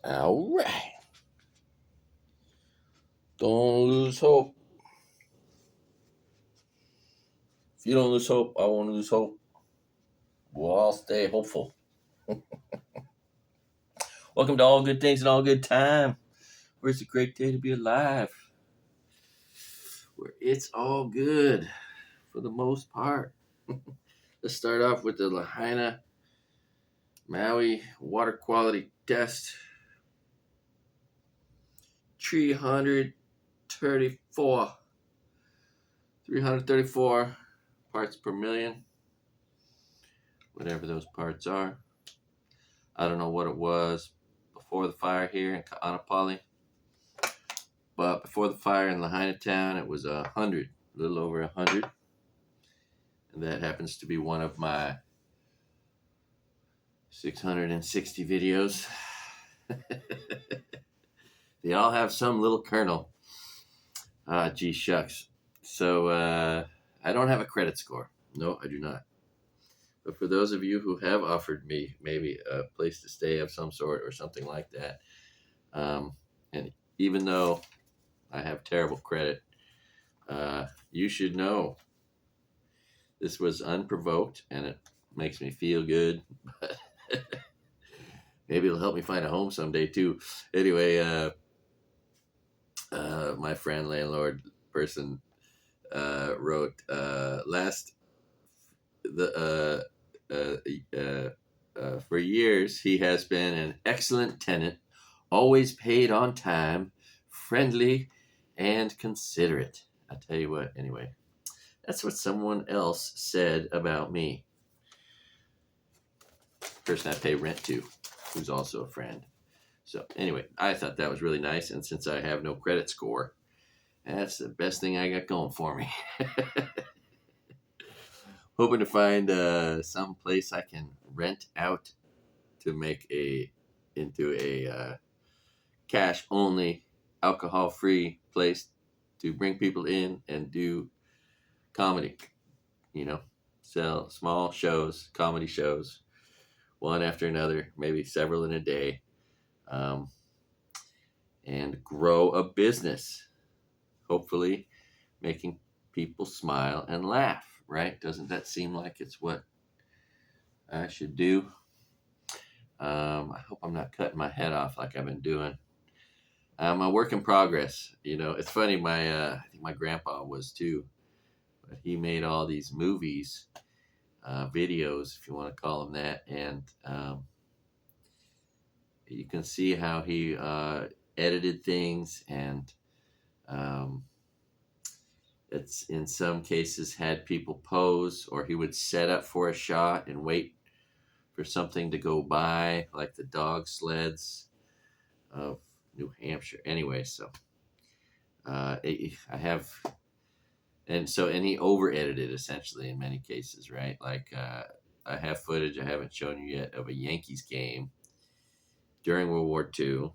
All right. Don't lose hope. If you don't lose hope, I won't lose hope. We'll all stay hopeful. Welcome to All Good Things and All Good Time, where it's a great day to be alive, where it's all good for the most part. Let's start off with the Lahaina Maui water quality test. 334 334 parts per million, whatever those parts are. I don't know what it was before the fire here in Ka'anapali, but before the fire in Lahaina town, it was 100, a little over 100, and that happens to be one of my 660 videos. They all have some little kernel. Gee shucks. So I don't have a credit score. No, I do not. But for those of you who have offered me maybe a place to stay of some sort or something like that, and even though I have terrible credit, you should know this was unprovoked and it makes me feel good. Maybe it'll help me find a home someday too. Anyway, my friend landlord person wrote for years he has been an excellent tenant, always paid on time, friendly, and considerate. I tell you what, anyway, that's what someone else said about me. Person I pay rent to, who's also a friend. So anyway, I thought that was really nice, and since I have no credit score, that's the best thing I got going for me. Hoping to find some place I can rent out to make into a cash only, alcohol free place to bring people in and do comedy. You know, sell small shows, comedy shows, one after another, maybe several in a day, and grow a business. Hopefully, making people smile and laugh. Right? Doesn't that seem like it's what I should do? I hope I'm not cutting my head off like I've been doing. I'm a work in progress. You know, it's funny. I think my grandpa was too, but he made all these movies, videos, if you want to call them that, and you can see how he edited things, and it's in some cases had people pose, or he would set up for a shot and wait for something to go by, like the dog sleds of New Hampshire. Anyway, so I have, and he over edited essentially in many cases, right? Like I have footage I haven't shown you yet of a Yankees game during World War II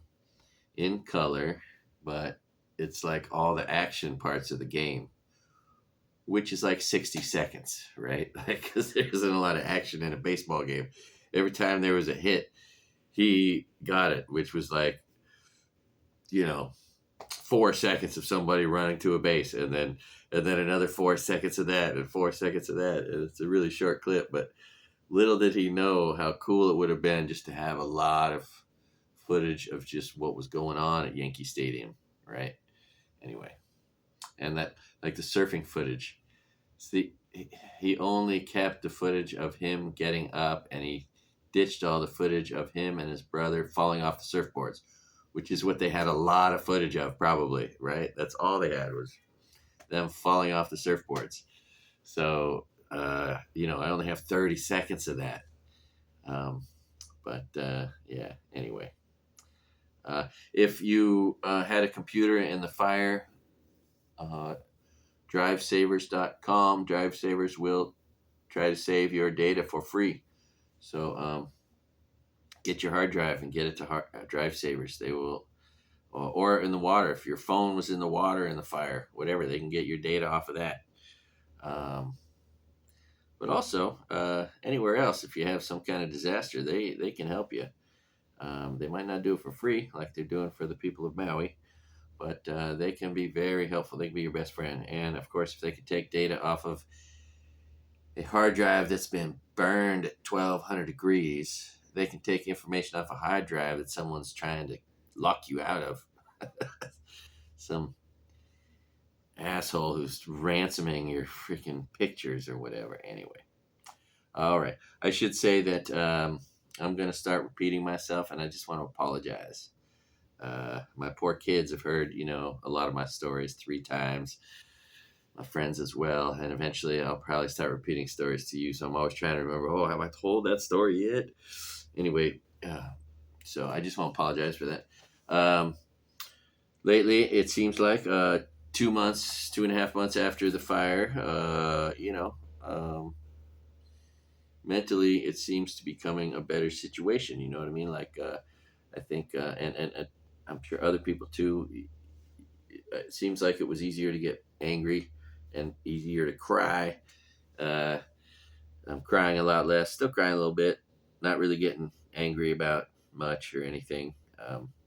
in color, but it's like all the action parts of the game, which is like 60 seconds, right? Because there isn't a lot of action in a baseball game. Every time there was a hit, he got it, which was like, 4 seconds of somebody running to a base, and then another 4 seconds of that, and 4 seconds of that. And it's a really short clip, but little did he know how cool it would have been just to have a lot of footage of just what was going on at Yankee Stadium, right? Anyway, and that, like the surfing footage, he only kept the footage of him getting up, and he ditched all the footage of him and his brother falling off the surfboards, which is what they had a lot of footage of, probably, right? That's all they had was them falling off the surfboards. So, I only have 30 seconds of that. Yeah, anyway. If you had a computer in the fire, drivesavers.com, Drivesavers will try to save your data for free. So get your hard drive and get it to Drivesavers. They will, or in the water. If your phone was in the water in the fire, whatever, they can get your data off of that. But also, anywhere else, if you have some kind of disaster, they can help you. They might not do it for free like they're doing for the people of Maui, but they can be very helpful. They can be your best friend. And of course, if they can take data off of a hard drive that's been burned at 1200 degrees, they can take information off a hard drive that someone's trying to lock you out of. Some asshole who's ransoming your freaking pictures or whatever. Anyway, all right. I should say that I'm going to start repeating myself, and I just want to apologize. My poor kids have heard, a lot of my stories 3 times. My friends as well, and eventually I'll probably start repeating stories to you. So I'm always trying to remember. Oh, have I told that story yet? Anyway, so I just want to apologize for that. Lately, it seems like 2 months, 2.5 months after the fire, mentally it seems to be becoming a better situation. You know what I mean? Like I think, and I'm sure other people too. It seems like it was easier to get angry and easier to cry. Uh, I'm crying a lot less, still crying a little bit, not really getting angry about much or anything.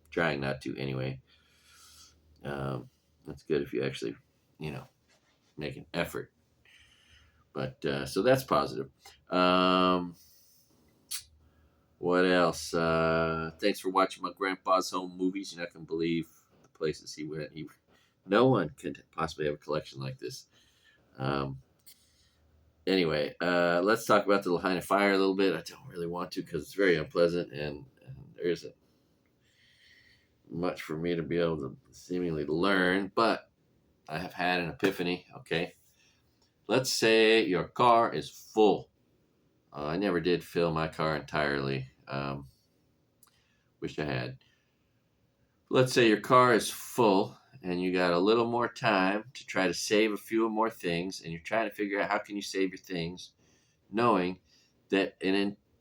Trying not to anyway. That's good if you actually, you know, make an effort. But so that's positive. Um, what else? Thanks for watching my grandpa's home movies. You're not gonna believe the places he went. No one could possibly have a collection like this. Um, anyway, let's talk about the Lahaina fire a little bit. I don't really want to because it's very unpleasant, and there isn't much for me to be able to seemingly learn. But I have had an epiphany. Okay, let's say your car is full. I never did fill my car entirely. Wish I had. Let's say your car is full and you got a little more time to try to save a few more things, and you're trying to figure out how can you save your things, knowing that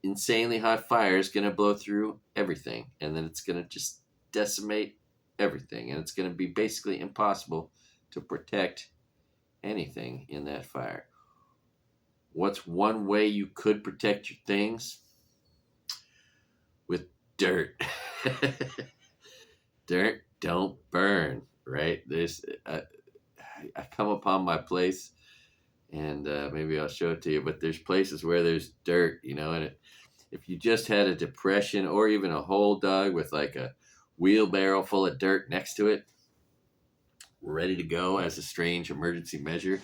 insanely hot fire is going to blow through everything, and then it's going to just decimate everything, and it's going to be basically impossible to protect anything in that fire. What's one way you could protect your things? With dirt. Dirt don't burn, right? I come upon my place, and maybe I'll show it to you. But there's places where there's dirt, and if you just had a depression or even a hole dug with like a wheelbarrow full of dirt next to it, ready to go as a strange emergency measure,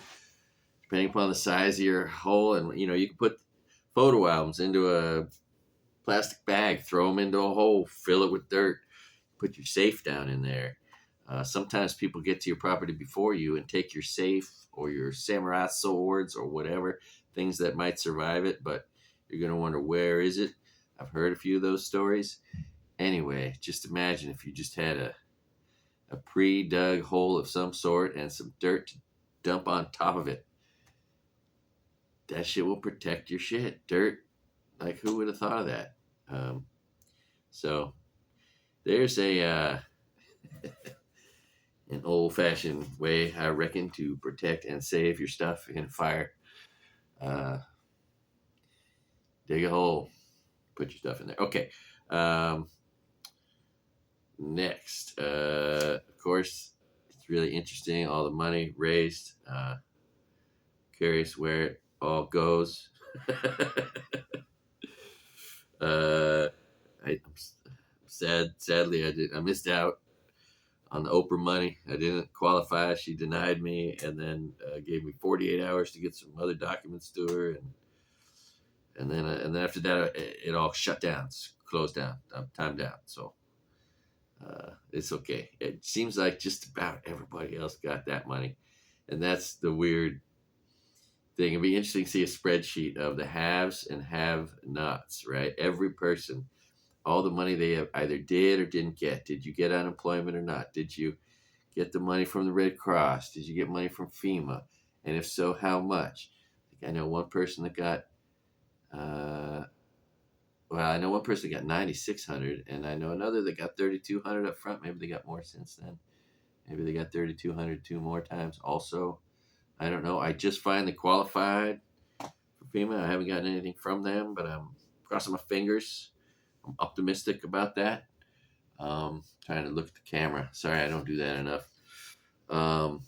depending upon the size of your hole, and you can put photo albums into a plastic bag, throw them into a hole, fill it with dirt, put your safe down in there. Sometimes people get to your property before you and take your safe or your samurai swords or whatever, things that might survive it, but you're going to wonder, where is it? I've heard a few of those stories. Anyway, just imagine if you just had a pre-dug hole of some sort and some dirt to dump on top of it. That shit will protect your shit. Dirt, like who would have thought of that? So there's an old-fashioned way, I reckon, to protect and save your stuff in fire. Dig a hole, put your stuff in there. Okay. Next, of course, it's really interesting. All the money raised. Curious where it all goes. I'm sad. Sadly, I missed out on the Oprah money. I didn't qualify. She denied me, and then gave me 48 hours to get some other documents to her, and then after that, it all shut down, closed down, timed down. So it's okay. It seems like just about everybody else got that money, and that's the weird thing. It'd be interesting to see a spreadsheet of the haves and have-nots. Right, every person, all the money they have either did or didn't get. Did you get unemployment or not? Did you get the money from the Red Cross? Did you get money from FEMA? And if so, how much? I know one person that got, I know one person got 9,600, and I know another that got 3,200 up front. Maybe they got more since then. Maybe they got 3,200 two more times. Also, I don't know. I just finally qualified for FEMA. I haven't gotten anything from them, but I'm crossing my fingers. I'm optimistic about that. Trying to look at the camera. Sorry, I don't do that enough. Um,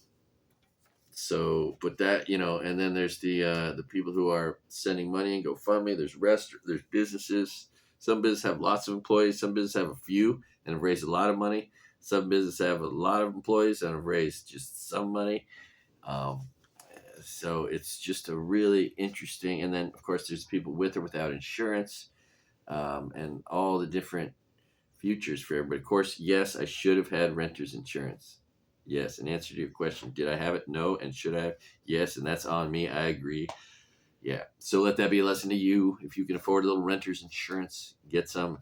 so, but that, and then there's the people who are sending money and GoFundMe. There's businesses. Some businesses have lots of employees. Some businesses have a few and have raised a lot of money. Some businesses have a lot of employees and have raised just some money. Um, so it's just a really interesting. And then, of course, there's people with or without insurance, and all the different futures for everybody. Of course, yes, I should have had renter's insurance. Yes, in answer to your question, did I have it? No. And should I have? Yes, and that's on me. I agree. Yeah. So let that be a lesson to you. If you can afford a little renter's insurance, get some,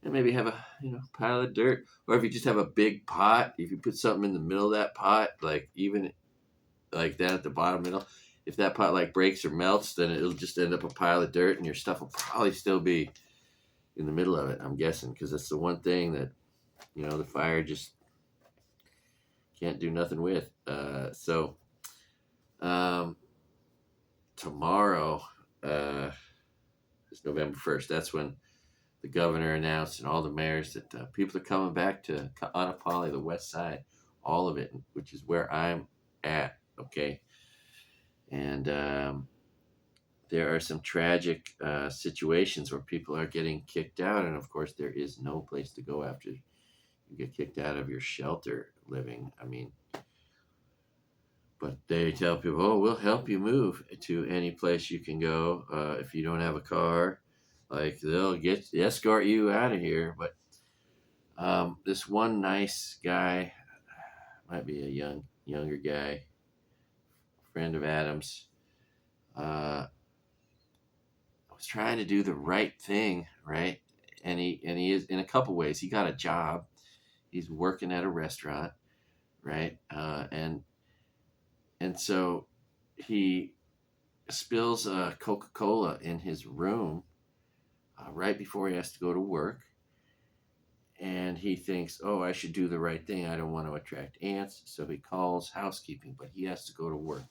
and maybe have a pile of dirt. Or if you just have a big pot, if you put something in the middle of that pot, like even like that at the bottom middle, if that pot like breaks or melts, then it'll just end up a pile of dirt, and your stuff will probably still be in the middle of it. I'm guessing, because that's the one thing that the fire just can't do nothing with. So um, tomorrow is November 1st. That's when the governor announced and all the mayors that people are coming back to Kaanapali, the west side, all of it, which is where I'm at. Okay. And there are some tragic situations where people are getting kicked out. And of course, there is no place to go after you get kicked out of your shelter living. I mean, but they tell people, oh, we'll help you move to any place you can go if you don't have a car. Like, they'll escort you out of here. But this one nice guy, might be a younger guy, friend of Adam's, was trying to do the right thing, right? And he is, in a couple ways. He got a job. He's working at a restaurant, right? And so he spills Coca-Cola in his room right before he has to go to work. And he thinks, oh, I should do the right thing. I don't want to attract ants. So he calls housekeeping, but he has to go to work.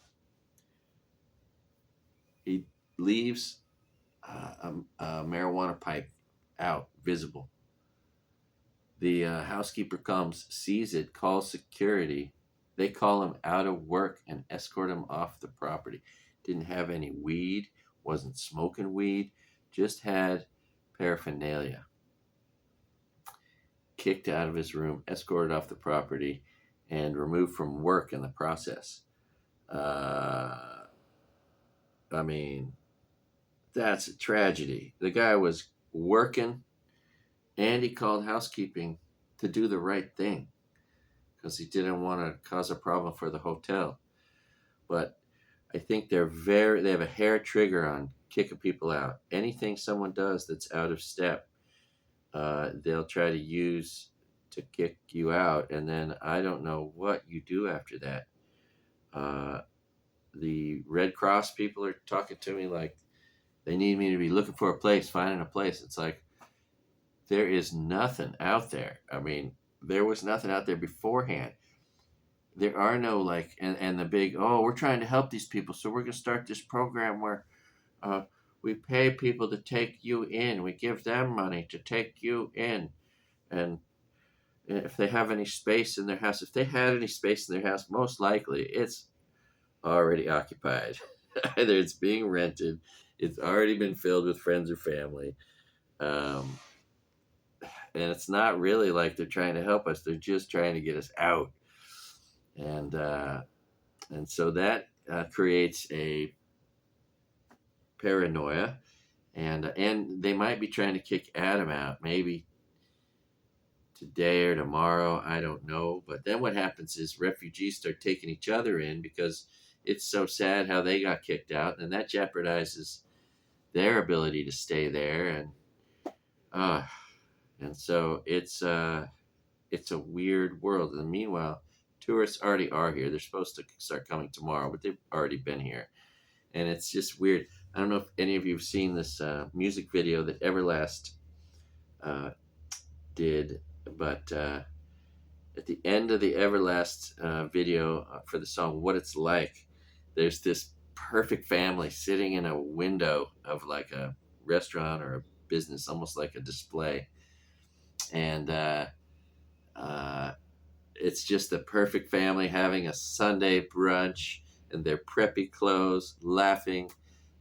He leaves a marijuana pipe out, visible. The housekeeper comes, sees it, calls security. They call him out of work and escort him off the property. Didn't have any weed, wasn't smoking weed, just had paraphernalia. Kicked out of his room, escorted off the property, and removed from work in the process. I mean, that's a tragedy. The guy was working, and he called housekeeping to do the right thing because he didn't want to cause a problem for the hotel. But I think they have a hair trigger on kicking people out. Anything someone does that's out of step, they'll try to use to kick you out, and then I don't know what you do after that. The Red Cross people are talking to me like they need me to be looking for a place, finding a place. It's like there is nothing out there. I mean, there was nothing out there beforehand. There are no and the big, oh, we're trying to help these people, so we're going to start this program where we pay people to take you in. We give them money to take you in. And if they have any space in their house, if they had any space in their house, most likely it's already occupied. Either it's being rented, it's already been filled with friends or family. Um, and it's not really like they're trying to help us, they're just trying to get us out. And so that creates a paranoia, and they might be trying to kick Adam out, maybe today or tomorrow, I don't know. But then what happens is refugees start taking each other in because it's so sad how they got kicked out, and that jeopardizes their ability to stay there. And so it's a weird world. And meanwhile, tourists already are here. They're supposed to start coming tomorrow, but they've already been here, and it's just weird. I don't know if any of you have seen this music video that Everlast did, but at the end of the Everlast video for the song "What It's Like," there's this perfect family sitting in a window of like a restaurant or business, almost like a display. And uh, it's just the perfect family having a Sunday brunch in their preppy clothes, laughing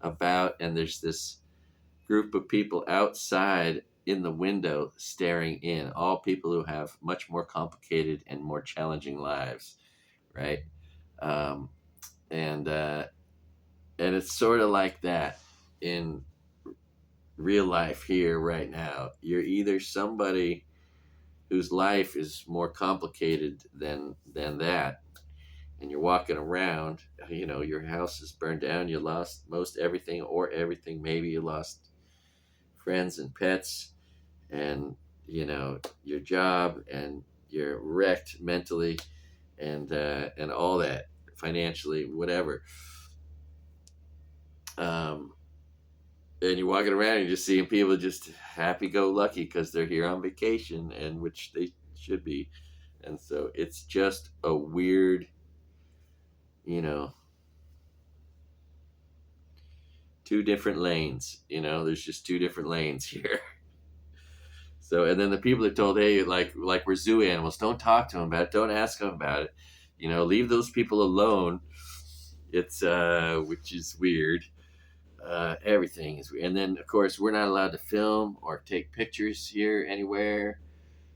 about. And there's this group of people outside in the window staring in, all people who have much more complicated and more challenging lives, right? Um, and and it's sort of like that in real life here right now. You're either somebody whose life is more complicated than that, and you're walking around, your house is burned down, you lost most everything or everything, maybe you lost friends and pets, and your job, and you're wrecked mentally, and all that, financially, whatever. um, and you're walking around and you're just seeing people just happy-go-lucky because they're here on vacation, and which they should be. And so it's just a weird, you know two different lanes. There's just two different lanes here. So, and then the people are told, hey, like we're zoo animals, don't talk to them about it, don't ask them about it, leave those people alone. It's which is weird. Everything is weird. And then, of course, we're not allowed to film or take pictures here anywhere,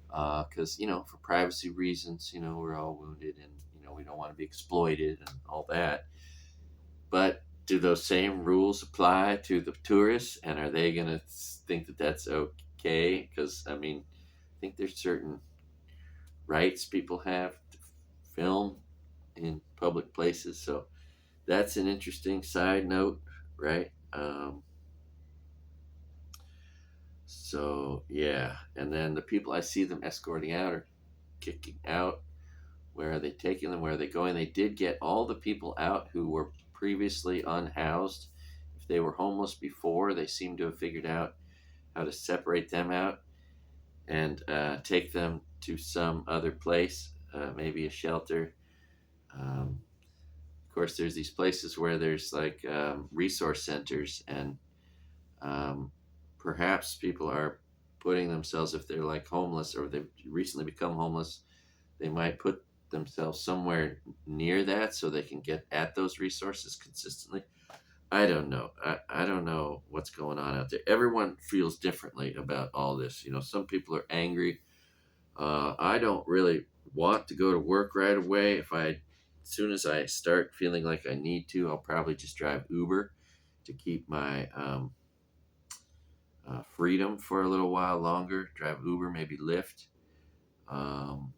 because for privacy reasons. We're all wounded, and we don't want to be exploited and all that. But do those same rules apply to the tourists, and are they going to think that that's okay? Because I think there's certain rights people have to film in public places. So that's an interesting side note, right? So yeah, and then the people I see them escorting out or kicking out. Where are they taking them? Where are they going? They did get all the people out who were previously unhoused. If they were homeless before, they seem to have figured out how to separate them out and take them to some other place, maybe a shelter. Of course, there's these places where there's like resource centers, and um, perhaps people are putting themselves, if they're like homeless or they've recently become homeless, they might put themselves somewhere near that so they can get at those resources consistently. I don't know. I don't know what's going on out there. Everyone feels differently about all this. Some people are angry. I don't really want to go to work right away. As soon as I start feeling like I need to, I'll probably just drive Uber to keep my freedom for a little while longer. Drive Uber, maybe Lyft. Um,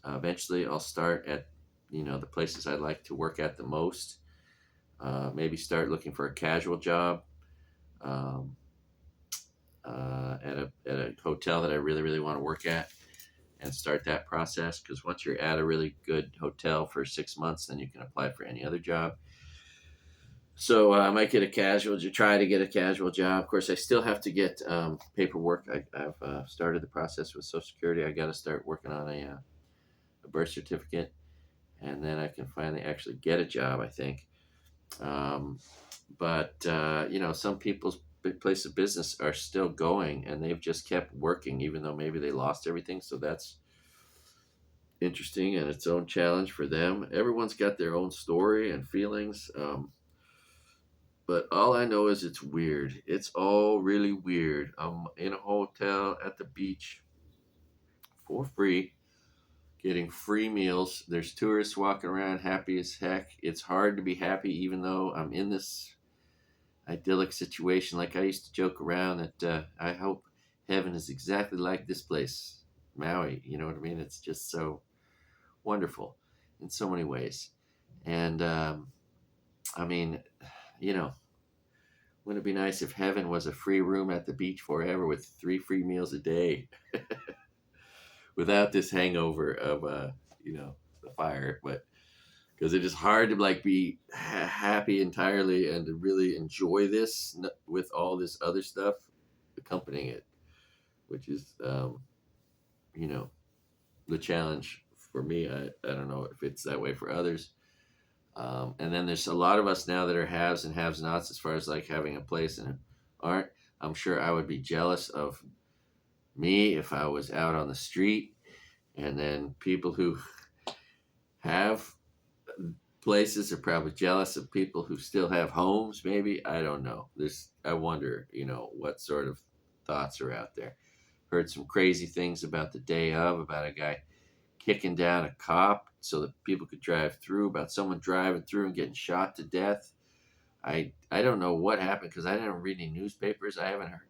Eventually, I'll start at the places I like to work at the most. Maybe start looking for a casual job um, at a hotel that I really really want to work at, and start that process. Because once you're at a really good hotel for 6 months, then you can apply for any other job. So I might try to get a casual job. Of course, I still have to get paperwork. I've started the process with Social Security. I got to start working on a birth certificate, and then I can finally actually get a job, I think. Um, but some people's big place of business are still going, and they've just kept working, even though maybe they lost everything. So that's interesting and its own challenge for them. Everyone's got their own story and feelings. But all I know is it's weird. It's all really weird. I'm in a hotel at the beach for free, getting free meals. There's tourists walking around happy as heck. It's hard to be happy even though I'm in this idyllic situation. Like I used to joke around that I hope heaven is exactly like this place, Maui. You know what I mean? It's just so wonderful in so many ways. And I mean, you know, wouldn't it be nice if heaven was a free room at the beach forever with 3 free meals a day without this hangover of, the fire? But because it is hard to like be happy entirely and to really enjoy this with all this other stuff accompanying it, which is, you know, the challenge for me. I don't know if it's that way for others. And then there's a lot of us now that are haves and haves nots as far as like having a place and aren't. I'm sure I would be jealous of me if I was out on the street, and then people who have places are probably jealous of people who still have homes. Maybe, I don't know. I wonder, what sort of thoughts are out there. Heard some crazy things about the day of, about a guy kicking down a cop so that people could drive through, about someone driving through and getting shot to death. I don't know what happened because I didn't read any newspapers. I haven't heard.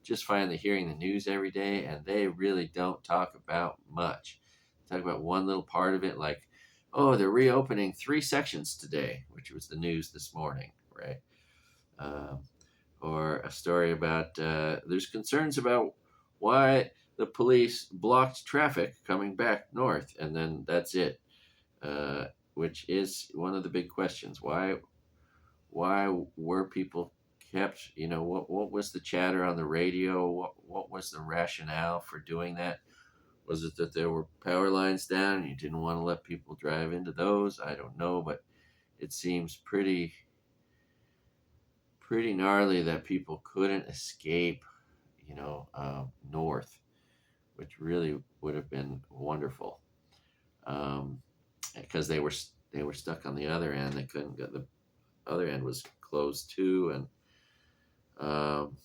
Just finally hearing the news every day, and they really don't talk about much. Talk about one little part of it, like, oh, they're reopening 3 sections today, which was the news this morning, right? Um, or a story about there's concerns about why the police blocked traffic coming back north, and then that's it. Uh, which is one of the big questions. Why were people kept? What was the chatter on the radio? What was the rationale for doing that? Was it that there were power lines down and you didn't want to let people drive into those? I don't know, but it seems pretty gnarly that people couldn't escape, north, which really would have been wonderful, because they were stuck on the other end. They couldn't get the other end was closed too, um,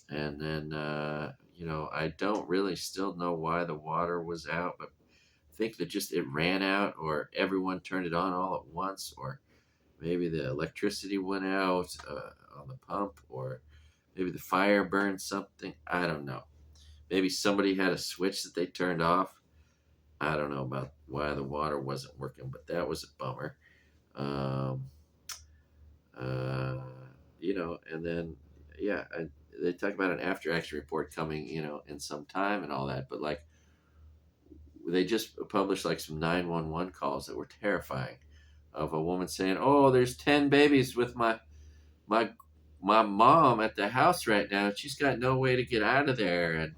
and then I don't really still know why the water was out, but I think that just it ran out, or everyone turned it on all at once, or maybe the electricity went out on the pump, or maybe the fire burned something. I don't know. Maybe somebody had a switch that they turned off. I don't know about why the water wasn't working, but that was a bummer. Um, uh, and then, yeah, they talk about an after action report coming, in some time and all that, but like they just published like some 911 calls that were terrifying, of a woman saying, "Oh, there's 10 babies with my my mom at the house right now. She's got no way to get out of there," and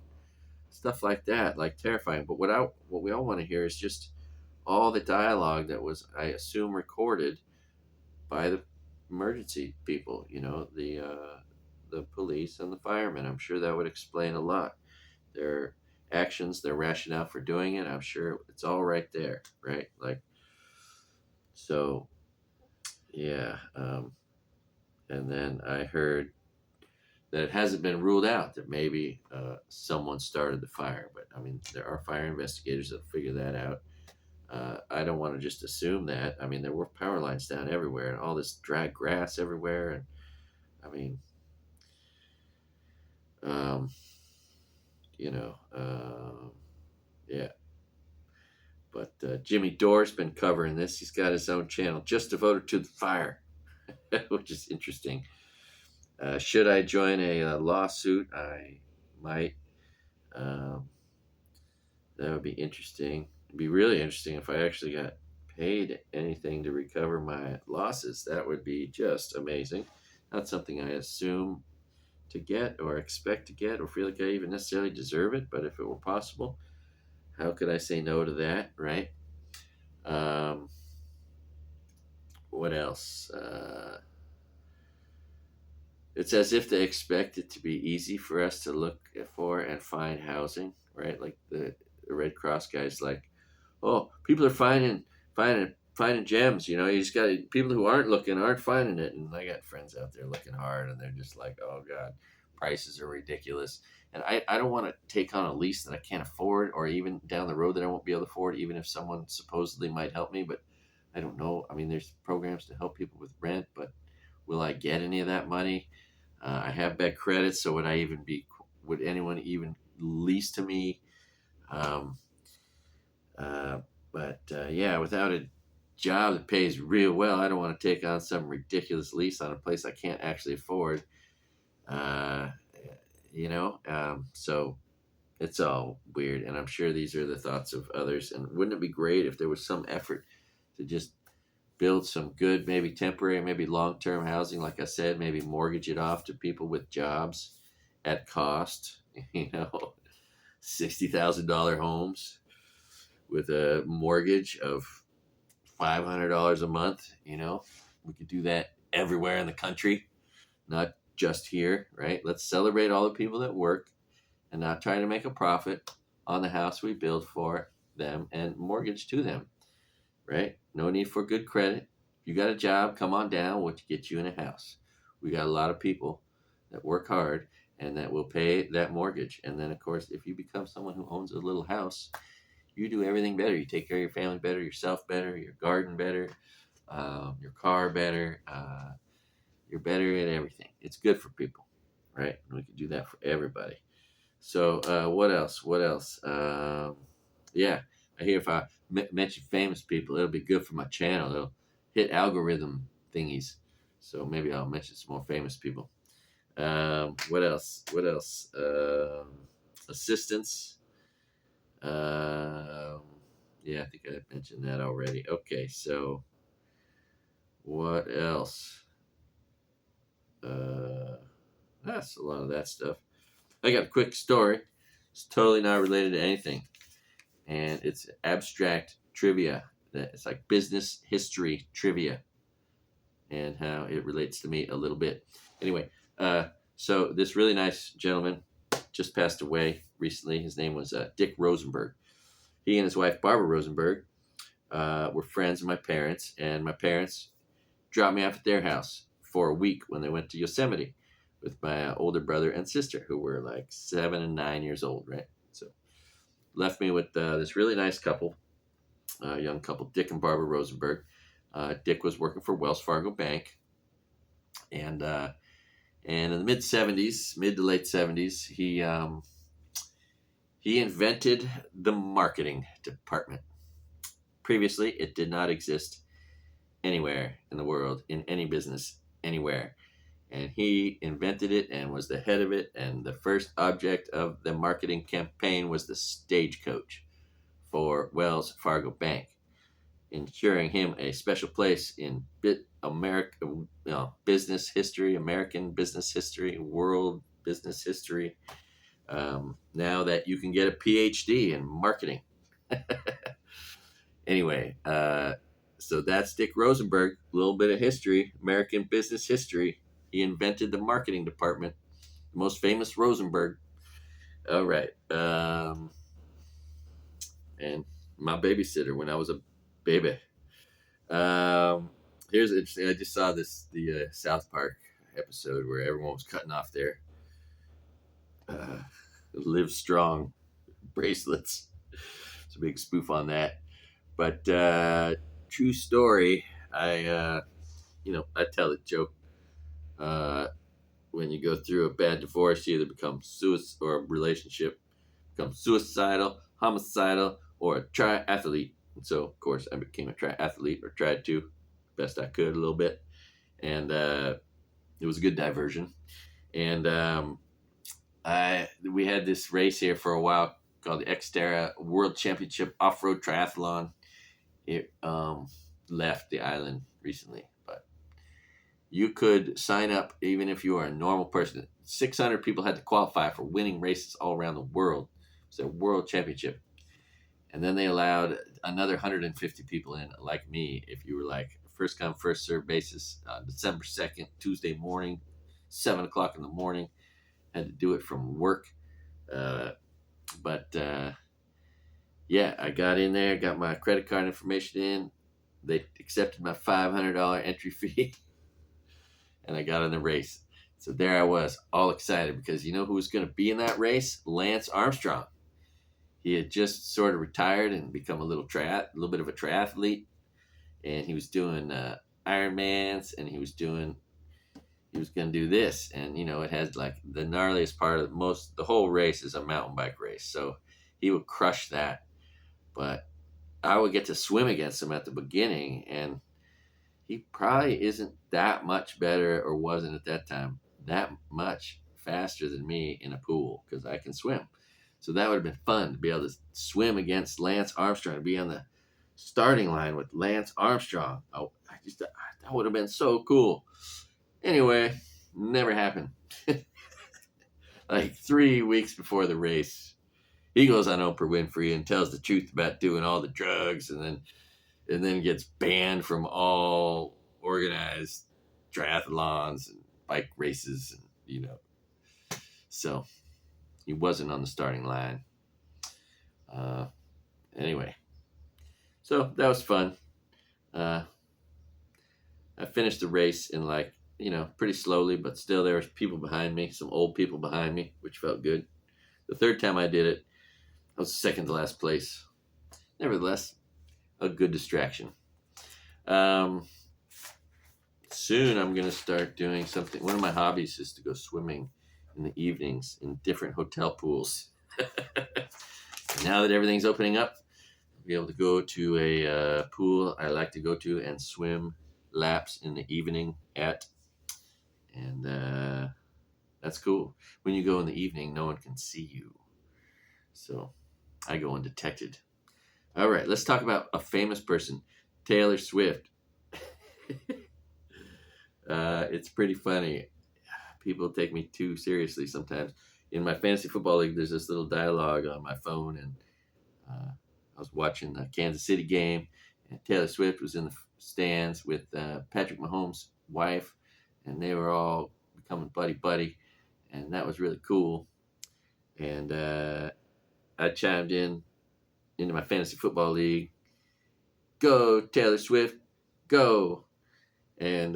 stuff like that, like terrifying. But what we all want to hear is just all the dialogue that was, I assume, recorded by the emergency people. The police and the firemen. I'm sure that would explain a lot. Their actions, their rationale for doing it. I'm sure it's all right there, right? Like, so, yeah. And then I heard that it hasn't been ruled out that maybe someone started the fire. But I mean, there are fire investigators that figure that out. I don't want to just assume that. I mean, there were power lines down everywhere and all this dry grass everywhere. And I mean, um, you know, uh, yeah. But Jimmy Dore's been covering this. He's got his own channel just devoted to the fire, which is interesting. Should I join a lawsuit? I might. Um, that would be interesting. It'd be really interesting if I actually got paid anything to recover my losses. That would be just amazing. Not something I assume to get or expect to get or feel like I even necessarily deserve it, but if it were possible, how could I say no to that, right? Um, what else? It's as if they expect it to be easy for us to look for and find housing, right? Like the Red Cross guys, like, oh, people are finding gems. You just got people who aren't looking aren't finding it, and I got friends out there looking hard, and they're just like, oh god, prices are ridiculous, and I don't want to take on a lease that I can't afford, or even down the road that I won't be able to afford, even if someone supposedly might help me, but I don't know. I mean, there's programs to help people with rent, but will I get any of that money? I have bad credit, so would anyone even lease to me? Um, uh, but yeah, without a job that pays real well, I don't want to take on some ridiculous lease on a place I can't actually afford. Uh, so it's all weird, and I'm sure these are the thoughts of others. And wouldn't it be great if there was some effort to just build some good, maybe temporary, maybe long-term housing? Like I said, maybe mortgage it off to people with jobs at cost. You know, $60,000 homes with a mortgage of $500 a month. We could do that everywhere in the country, not just here, right? Let's celebrate all the people that work and not try to make a profit on the house we build for them and mortgage to them, right? No need for good credit. You got a job, come on down, we'll get you in a house. We got a lot of people that work hard and that will pay that mortgage. And then, of course, if you become someone who owns a little house, you do everything better. You take care of your family better, yourself better, your garden better, your car better. You're better at everything. It's good for people, right? And we can do that for everybody. So what else? What else? Yeah, I hear if I mention famous people, it'll be good for my channel. It'll hit algorithm thingies. So maybe I'll mention some more famous people. What else? What else? Assistants. Yeah, I think I mentioned that already. Okay, so what else? That's a lot of that stuff. I got a quick story. It's totally not related to anything, and it's abstract trivia. It's like business history trivia, and how it relates to me a little bit. Anyway, so this really nice gentleman just passed away recently. His name was Dick Rosenberg. He and his wife Barbara Rosenberg were friends of my parents, and my parents dropped me off at their house for a week when they went to Yosemite with my older brother and sister, who were like 7 and 9 years old, right? So left me with this really nice couple, young couple, Dick and Barbara Rosenberg. Dick was working for Wells Fargo Bank, and in the mid to late 70s, he invented the marketing department. Previously, it did not exist anywhere in the world, in any business, anywhere. And he invented it and was the head of it. And the first object of the marketing campaign was the stagecoach for Wells Fargo Bank, ensuring him a special place in business history, American business history, world business history. Now that you can get a PhD in marketing. Anyway, so that's Dick Rosenberg. A little bit of history, American business history. He invented the marketing department. The most famous Rosenberg. All right. And my babysitter when I was a baby. Here's interesting. I just saw the South Park episode where everyone was cutting off their Live Strong bracelets. It's a big spoof on that. But true story. I tell a joke. When you go through a bad divorce, you either become or a relationship becomes suicidal, homicidal, or a triathlete. And so, of course, I became a triathlete, or tried to, best I could, a little bit. And it was a good diversion. And we had this race here for a while called the Xterra World Championship Off-Road Triathlon. It left the island recently, but you could sign up even if you are a normal person. 600 people had to qualify for winning races all around the world. It's a world championship. And then they allowed another 150 people in, like me, if you were like first come, first served basis, December 2nd, Tuesday morning, 7 o'clock in the morning. Had to do it from work. Yeah, I got in there, got my credit card information in. They accepted my $500 entry fee, and I got in the race. So there I was, all excited, because you know who was going to be in that race? Lance Armstrong. He had just sort of retired and become a little bit of a triathlete, and he was doing Ironmans, and he was going to do this, and it has like the gnarliest part of the whole race is a mountain bike race, so he would crush that. But I would get to swim against him at the beginning, and he probably isn't that much better, or wasn't at that time that much faster than me in a pool, because I can swim. So that would have been fun to be able to swim against Lance Armstrong, to be on the starting line with Lance Armstrong. That would have been so cool. Anyway, never happened. Like 3 weeks before the race, he goes on Oprah Winfrey and tells the truth about doing all the drugs, and then gets banned from all organized triathlons and bike races. And you know. So he wasn't on the starting line. Anyway, so that was fun. Uh, I finished the race in pretty slowly, but still there was people behind me, some old people behind me, which felt good. The third time I did it, I was second to last place. Nevertheless, a good distraction. Um, Soon I'm going to start doing something. One of my hobbies is to go swimming in the evenings in different hotel pools. Now that everything's opening up, I'll be able to go to a pool I like to go to and swim laps in the evening at. And that's cool. When you go in the evening, no one can see you. So I go undetected. All right, let's talk about a famous person, Taylor Swift. It's pretty funny. People take me too seriously sometimes. In my fantasy football league, there's this little dialogue on my phone, and I was watching the Kansas City game, and Taylor Swift was in the stands with Patrick Mahomes' wife, and they were all becoming buddy, and that was really cool. And I chimed into my fantasy football league, "Go Taylor Swift, go!" And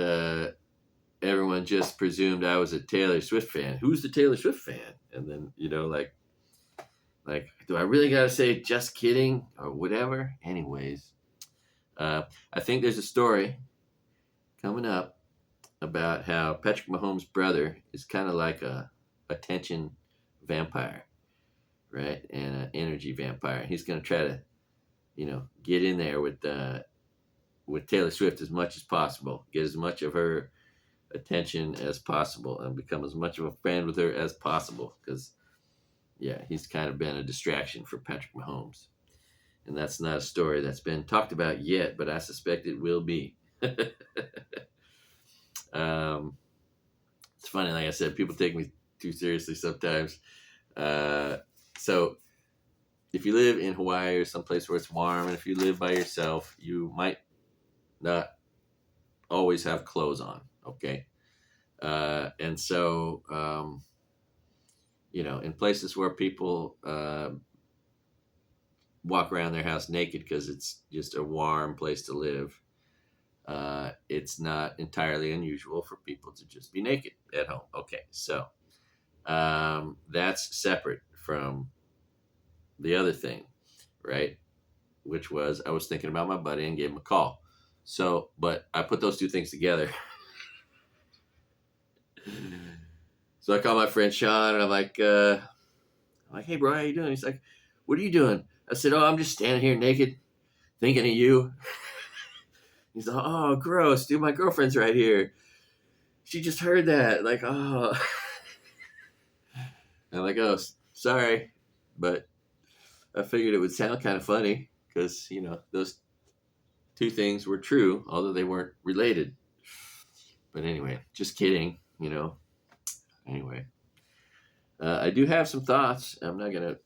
everyone just presumed I was a Taylor Swift fan. Who's the Taylor Swift fan? And then, like, do I really gotta say just kidding or whatever? Anyways, I think there's a story coming up about how Patrick Mahomes' brother is kind of like a attention vampire, right? And an energy vampire. He's gonna try to, get in there with Taylor Swift as much as possible, get as much of her attention as possible, and become as much of a fan with her as possible. Because, yeah, he's kind of been a distraction for Patrick Mahomes. And that's not a story that's been talked about yet, but I suspect it will be. It's funny, like I said, people take me too seriously sometimes. So if you live in Hawaii or someplace where it's warm, and if you live by yourself, you might not always have clothes on, okay? And so, in places where people walk around their house naked because it's just a warm place to live, it's not entirely unusual for people to just be naked at home. Okay, so that's separate from the other thing, right? Which was I was thinking about my buddy and gave him a call. So, but I put those two things together. So I call my friend Sean, and I'm like, "Hey, bro, how you doing?" He's like, "What are you doing?" I said, "Oh, I'm just standing here naked, thinking of you." He's like, "Oh, gross, dude. My girlfriend's right here. She just heard that." Like, oh. I'm like, "Oh, sorry," but I figured it would sound kind of funny because those two things were true, although they weren't related. But anyway, just kidding. Anyway, I do have some thoughts. I'm not going to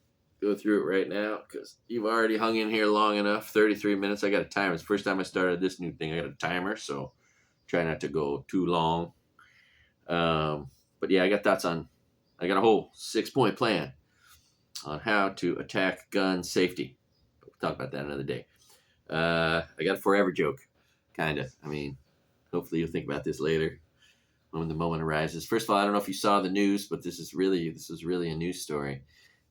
go through it right now because you've already hung in here long enough. 33 minutes. I got a timer. It's the first time I started this new thing. I got a timer, so try not to go too long. But yeah, I got a whole 6-point plan on how to attack gun safety. We'll talk about that another day. I got a forever joke, kind of. I mean, hopefully you'll think about this later when the moment arises. First of all, I don't know if you saw the news, but this is really a news story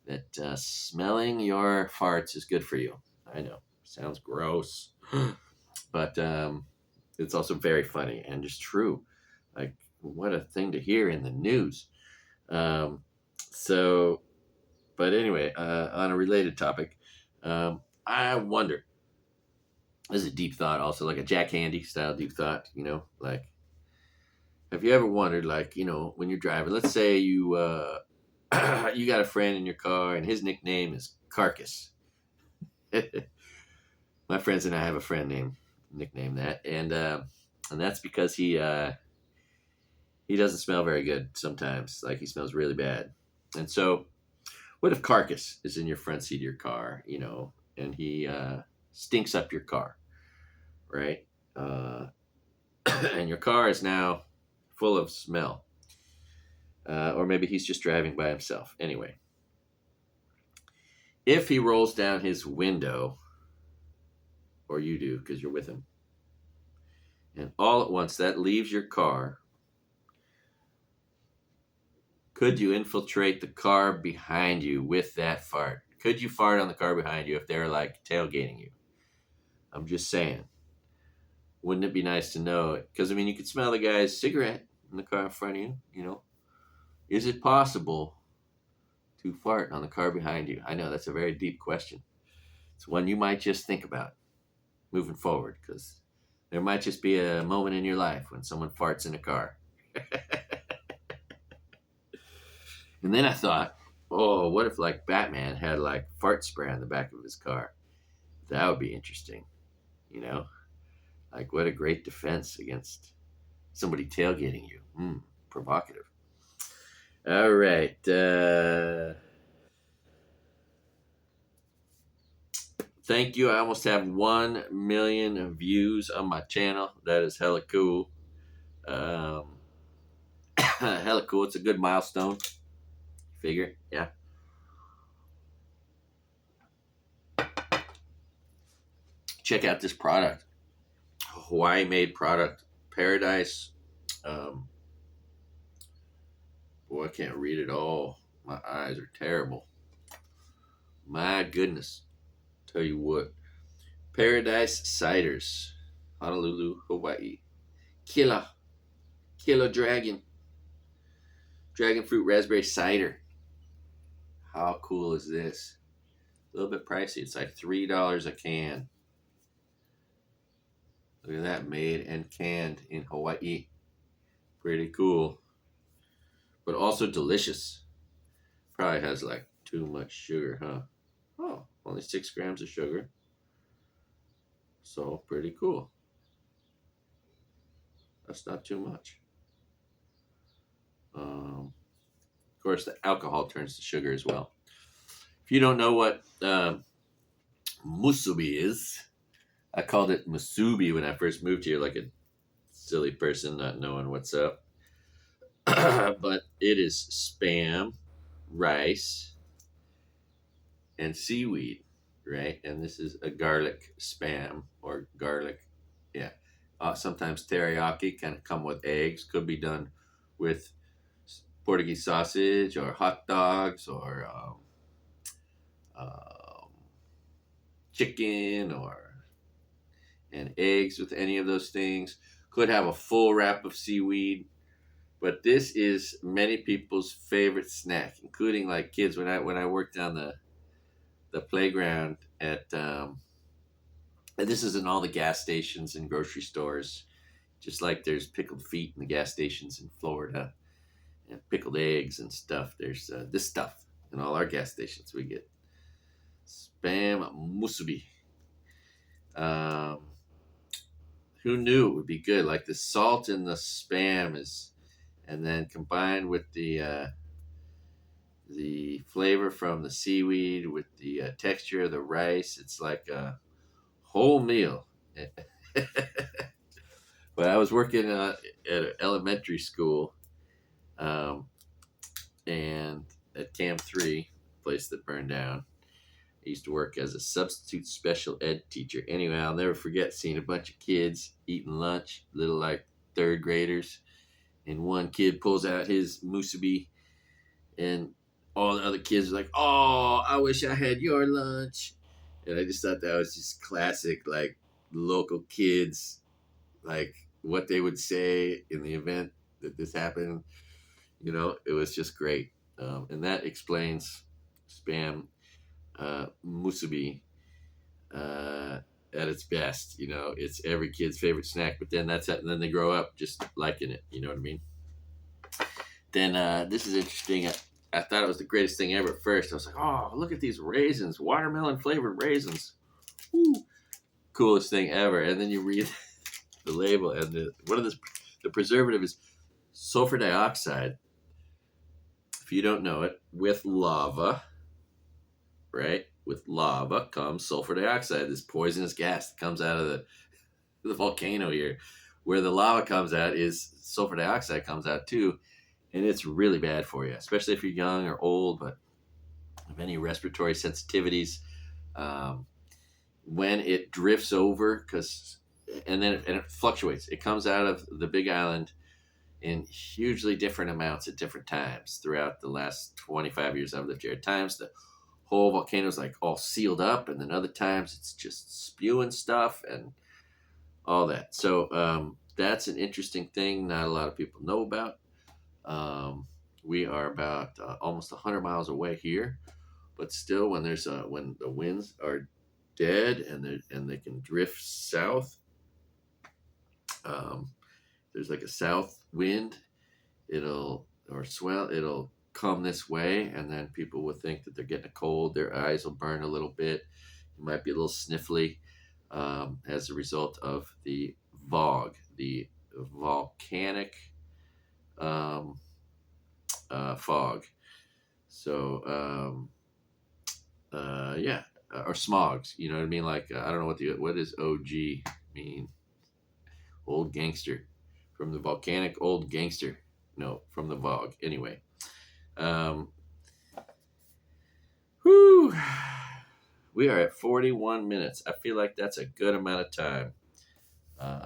that smelling your farts is good for you. I know, sounds gross, but it's also very funny and just true. Like, what a thing to hear in the news. But anyway, on a related topic, I wonder. This is a deep thought, also like a Jack Handy style deep thought. Like, have you ever wondered, like, when you're driving, let's say you you got a friend in your car and his nickname is Carcass. My friends and I have a friend nicknamed that, and that's because he doesn't smell very good sometimes. Like, he smells really bad. And so, what if Carcass is in your front seat of your car, and he stinks up your car, right? And your car is now full of smell. Or maybe he's just driving by himself. Anyway, if he rolls down his window, or you do because you're with him, and all at once that leaves your car, could you infiltrate the car behind you with that fart? Could you fart on the car behind you if they're like tailgating you? I'm just saying. Wouldn't it be nice to know it? Because, I mean, you could smell the guy's cigarette in the car in front of you, you know? Is it possible to fart on the car behind you? I know that's a very deep question. It's one you might just think about moving forward, because there might just be a moment in your life when someone farts in a car. And then I thought, oh, what if like Batman had like fart spray on the back of his car? That would be interesting, you know? Like, what a great defense against somebody tailgating you. Provocative. All right. Thank you. I almost have 1 million views on my channel. That is hella cool. Hella cool. It's a good milestone. Figure. Yeah. Check out this product. Hawaii made product. Paradise. Boy, I can't read it all. My eyes are terrible. My goodness. Tell you what. Paradise Ciders. Honolulu, Hawaii. Killer Dragon. Dragon fruit raspberry cider. How cool is this? A little bit pricey. It's like $3 a can. Look at that. Made and canned in Hawaii. Pretty cool. But also delicious. Probably has like too much sugar, huh? Oh, only 6 grams of sugar. So pretty cool. That's not too much. Of course, the alcohol turns to sugar as well. If you don't know what Musubi is, I called it Musubi when I first moved here, like a silly person not knowing what's up. But it is Spam, rice, and seaweed, right? And this is a garlic Spam or garlic, yeah. Sometimes teriyaki can come with eggs. Could be done with Portuguese sausage or hot dogs or chicken and eggs with any of those things. Could have a full wrap of seaweed. But this is many people's favorite snack, including like kids. When I worked on the playground at and this is in all the gas stations and grocery stores, just like there's pickled feet in the gas stations in Florida and pickled eggs and stuff. There's this stuff in all our gas stations. We get Spam Musubi. Who knew it would be good? Like the salt in the Spam is, and then combined with the flavor from the seaweed with the texture of the rice, it's like a whole meal. But I was working at an elementary school, and at Camp 3, place that burned down. I used to work as a substitute special ed teacher. Anyway, I'll never forget seeing a bunch of kids eating lunch, little like 3rd graders, and one kid pulls out his musubi, and all the other kids are like, "Oh, I wish I had your lunch." And I just thought that was just classic, like local kids, like what they would say in the event that this happened. You know, it was just great. And that explains Spam Musubi at its best. You know, it's every kid's favorite snack. But then and then they grow up just liking it. You know what I mean? Then this is interesting. I thought it was the greatest thing ever at first. I was like, oh, look at these raisins, watermelon flavored raisins. Woo. Coolest thing ever. And then you read the label, and the preservative is sulfur dioxide. If you don't know it, with lava, right? With lava comes sulfur dioxide, this poisonous gas that comes out of the volcano here. Where the lava comes out is sulfur dioxide comes out too. and it's really bad for you, especially if you're young or old, but have any respiratory sensitivities. Um, when it drifts over, and it fluctuates. It comes out of the Big Island in hugely different amounts at different times throughout the last 25 years I've lived here. At times, the whole volcano is like all sealed up, and then other times it's just spewing stuff and all that. So that's an interesting thing not a lot of people know about. Um, we are about almost 100 miles away here, but still, when the winds are dead and they can drift south, um, there's like a south wind. It'll come this way, and then people will think that they're getting a cold. Their eyes will burn a little bit. It might be a little sniffly as a result of the the volcanic um, fog. So yeah, or smogs. You know what I mean? Like I don't know what does OG mean? Old gangster, from the volcanic old gangster. No, from the Vogue. Anyway, um, whew, we are at 41 minutes. I feel like that's a good amount of time.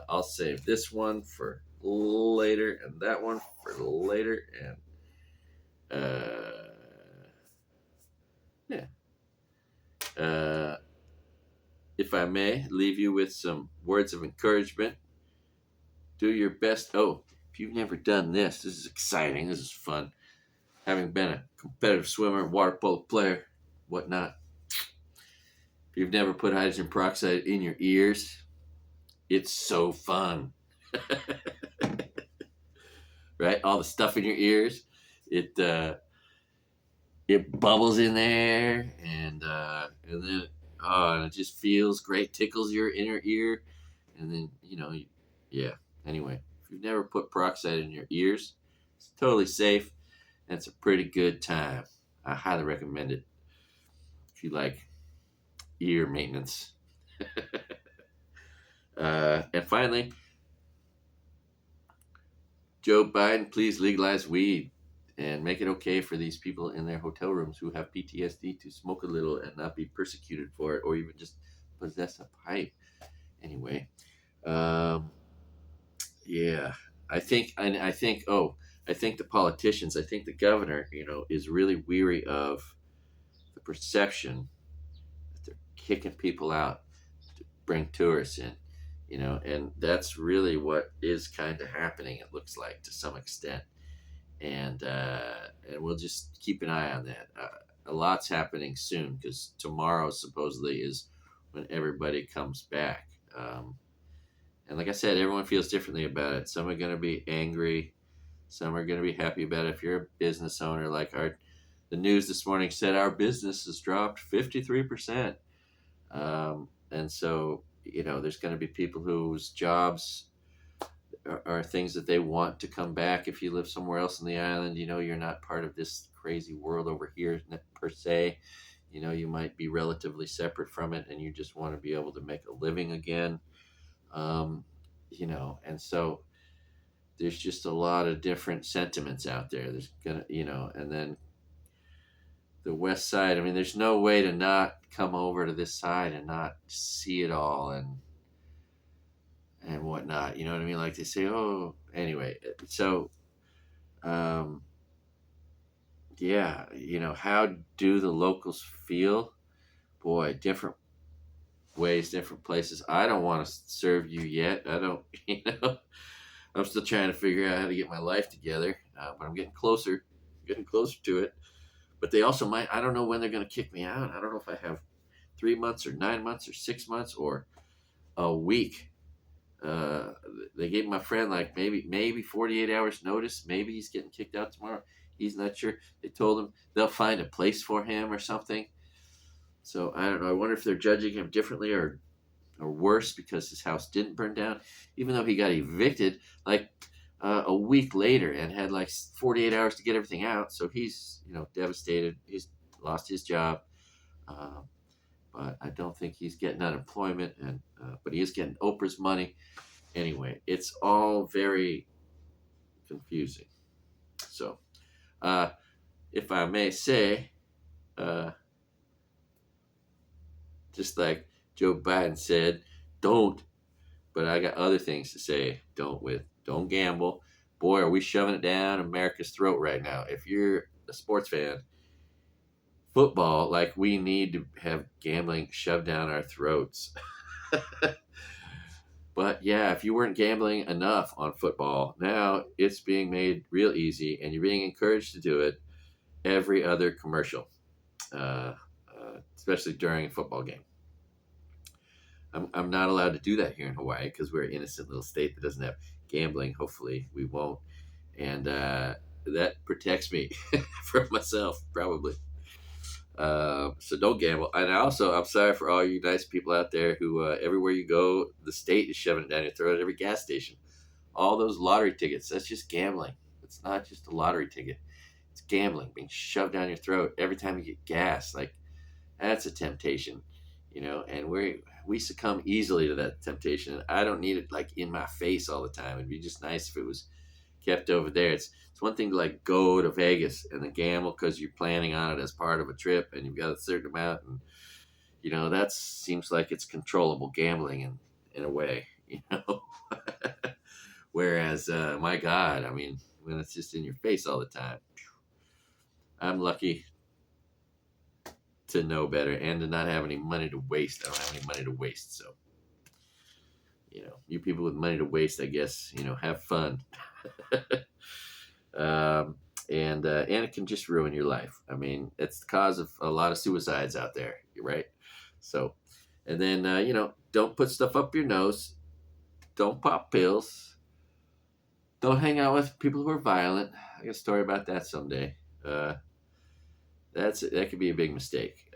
I'll save this one for later and that one for later. And yeah. Uh, if I may leave you with some words of encouragement, do your best. Oh, if you've never done this is exciting. This is fun. Having been a competitive swimmer, water polo player, whatnot, if you've never put hydrogen peroxide in your ears, it's so fun. Right? All the stuff in your ears, it it bubbles in there, and then and it just feels great, tickles your inner ear, and then yeah. Anyway, if you've never put peroxide in your ears, it's totally safe, and it's a pretty good time. I highly recommend it if you like ear maintenance. And finally, Joe Biden, please legalize weed and make it okay for these people in their hotel rooms who have PTSD to smoke a little and not be persecuted for it, or even just possess a pipe. Anyway, um, yeah, I think the politicians, I think the governor, is really weary of the perception that they're kicking people out to bring tourists in, and that's really what is kind of happening. It looks like to some extent, and we'll just keep an eye on that. A lot's happening soon because tomorrow supposedly is when everybody comes back. And like I said, everyone feels differently about it. Some are going to be angry. Some are going to be happy about it. If you're a business owner, like the news this morning said, our business has dropped 53%. And so, there's going to be people whose jobs are things that they want to come back. If you live somewhere else on the island, you're not part of this crazy world over here per se. You might be relatively separate from it, and you just want to be able to make a living again. Um, and so there's just a lot of different sentiments out there. There's and then the west side. I mean, there's no way to not come over to this side and not see it all and whatnot. You know what I mean? Like they say, oh, anyway. So, um, yeah, how do the locals feel? Boy, different ways, different places. I don't want to serve you yet. I don't, I'm still trying to figure out how to get my life together, but I'm getting closer to it. But they also might, I don't know when they're going to kick me out. I don't know if I have 3 months or 9 months or 6 months or a week. Uh, they gave my friend like maybe 48 hours notice. Maybe he's getting kicked out tomorrow. He's not sure. They told him they'll find a place for him or something. So I don't know. I wonder if they're judging him differently or worse because his house didn't burn down, even though he got evicted like a week later and had like 48 hours to get everything out. So he's devastated. He's lost his job, but I don't think he's getting unemployment, and but he is getting Oprah's money. Anyway, it's all very confusing. So, if I may say, uh, just like Joe Biden said, don't. But I got other things to say. Don't gamble. Boy, are we shoving it down America's throat right now. If you're a sports fan, football, like we need to have gambling shoved down our throats. But yeah, if you weren't gambling enough on football, now it's being made real easy, and you're being encouraged to do it every other commercial, especially during a football game. I'm not allowed to do that here in Hawaii because we're an innocent little state that doesn't have gambling. Hopefully, we won't, and that protects me from myself, probably. So don't gamble. And also, I'm sorry for all you nice people out there who, everywhere you go, the state is shoving it down your throat at every gas station. All those lottery tickets, that's just gambling. It's not just a lottery ticket. It's gambling being shoved down your throat every time you get gas. Like, that's a temptation, and we succumb easily to that temptation. And I don't need it like in my face all the time. It'd be just nice if it was kept over there. It's one thing to like go to Vegas and then gamble because you're planning on it as part of a trip and you've got a certain amount, and that seems like it's controllable gambling in a way, Whereas, my God, I mean, when it's just in your face all the time, I'm lucky to know better and to not have any money to waste. I don't have any money to waste, so you people with money to waste, I guess, have fun. And it can just ruin your life. I mean, it's the cause of a lot of suicides out there, right? So, and then don't put stuff up your nose, don't pop pills, don't hang out with people who are violent. I got a story about that someday. That could be a big mistake.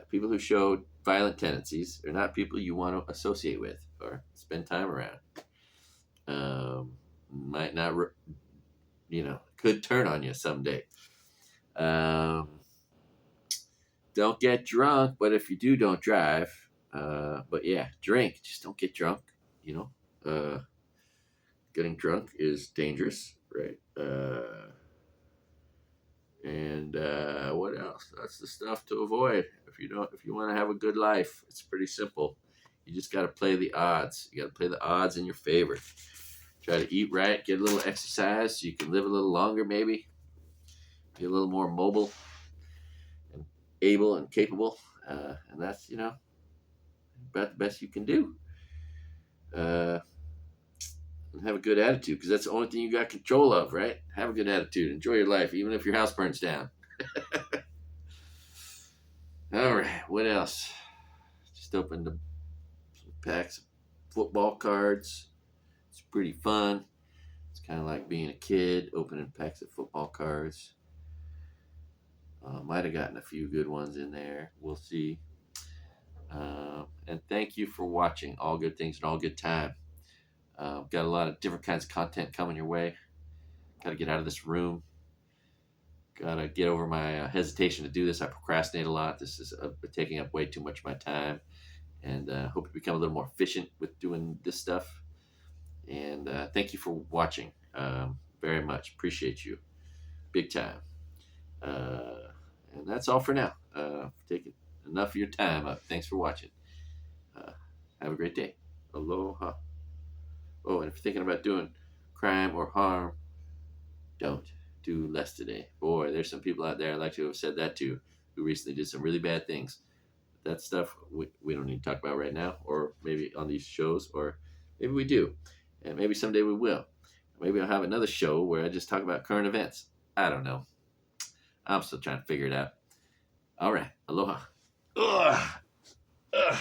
People who show violent tendencies are not people you want to associate with or spend time around. Might not, could turn on you someday. Don't get drunk, but if you do, don't drive. But yeah, drink. Just don't get drunk. Getting drunk is dangerous, right? And what else? That's the stuff to avoid if you want to have a good life. It's pretty simple. You just got to play the odds. You got to play the odds in your favor. Try to eat right, get a little exercise so you can live a little longer, maybe be a little more mobile and able and capable. And that's about the best you can do. And have a good attitude, because that's the only thing you got control of, right? Have a good attitude. Enjoy your life, even if your house burns down. All right, what else? Just opened some packs of football cards. It's pretty fun. It's kind of like being a kid, opening packs of football cards. Might have gotten a few good ones in there. We'll see. And thank you for watching. All good things and all good time. Got a lot of different kinds of content coming your way. Got to get out of this room. Got to get over my hesitation to do this. I procrastinate a lot. This is taking up way too much of my time. And hope to become a little more efficient with doing this stuff. And thank you for watching very much. Appreciate you. Big time. And that's all for now. Taking enough of your time up. Thanks for watching. Have a great day. Aloha. Oh, and if you're thinking about doing crime or harm, don't do less today. Boy, there's some people out there I'd like to have said that to who recently did some really bad things. That stuff we don't need to talk about right now, or maybe on these shows, or maybe we do. And maybe someday we will. Maybe I'll have another show where I just talk about current events. I don't know. I'm still trying to figure it out. All right. Aloha. Ugh. Ugh.